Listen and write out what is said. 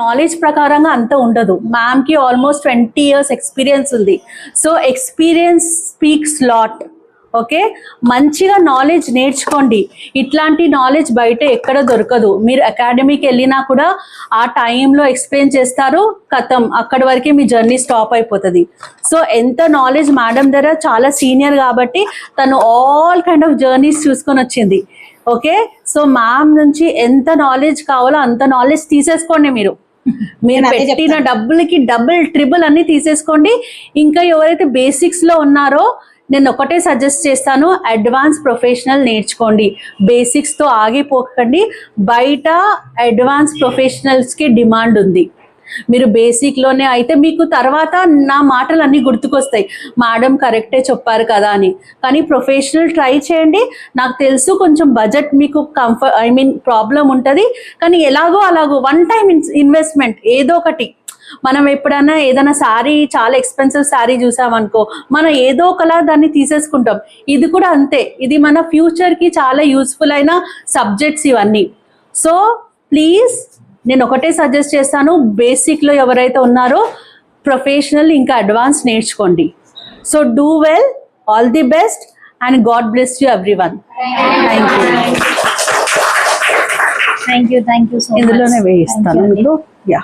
Knowledge ప్రకారంగా అంత ఉండదు. మ్యామ్కి ఆల్మోస్ట్ 20 years ఎక్స్పీరియన్స్ ఉంది. So experience speaks lot. Okay, మంచిగా నాలెడ్జ్ నేర్చుకోండి. ఇట్లాంటి నాలెడ్జ్ బయట ఎక్కడ దొరకదు. మీరు అకాడమీకి వెళ్ళినా కూడా ఆ టైంలో ఎక్స్ప్లెయిన్ చేస్తారు, కథం, అక్కడి వరకే మీ జర్నీ స్టాప్ అయిపోతుంది. సో ఎంత నాలెడ్జ్ మేడం దగ్గర, చాలా సీనియర్ కాబట్టి తను ఆల్ కైండ్ ఆఫ్ జర్నీస్ చూసుకొని వచ్చింది. ఓకే, సో మ్యామ్ నుంచి ఎంత నాలెడ్జ్ కావాలో అంత నాలెడ్జ్ తీసేసుకోండి. మీరు పెట్టిన డబ్బులకి డబుల్ ట్రిపుల్ అన్ని తీసేసుకోండి. ఇంకా ఎవరైతే బేసిక్స్ లో ఉన్నారో నేను ఒకటే సజెస్ట్ చేస్తాను, అడ్వాన్స్ ప్రొఫెషనల్ నేర్చుకోండి. బేసిక్స్తో ఆగిపోకండి. బయట అడ్వాన్స్ ప్రొఫెషనల్స్కి డిమాండ్ ఉంది. మీరు బేసిక్లోనే అయితే మీకు తర్వాత నా మాటలు అన్నీ గుర్తుకొస్తాయి, మేడం కరెక్టే చెప్పారు కదా అని. కానీ ప్రొఫెషనల్ ట్రై చేయండి. నాకు తెలుసు కొంచెం బడ్జెట్ మీకు ప్రాబ్లం ఉంటుంది, కానీ అలాగో వన్ టైం ఇన్వెస్ట్మెంట్ ఏదో ఒకటి. మనం ఎప్పుడైనా ఏదైనా శారీ, చాలా ఎక్స్పెన్సివ్ శారీ చూసామనుకో, మనం ఏదో ఒకలా దాన్ని తీసేసుకుంటాం. ఇది కూడా అంతే. ఇది మన ఫ్యూచర్కి చాలా యూస్ఫుల్ అయిన సబ్జెక్ట్స్ ఇవన్నీ. సో ప్లీజ్ నేను ఒకటే సజెస్ట్ చేస్తాను, బేసిక్లో ఎవరైతే ఉన్నారో ప్రొఫెషనల్ ఇంకా అడ్వాన్స్ నేర్చుకోండి. So do well, all the best and God bless you everyone. Thank you so much. ఇందులోనే వేయిస్తాను. యా.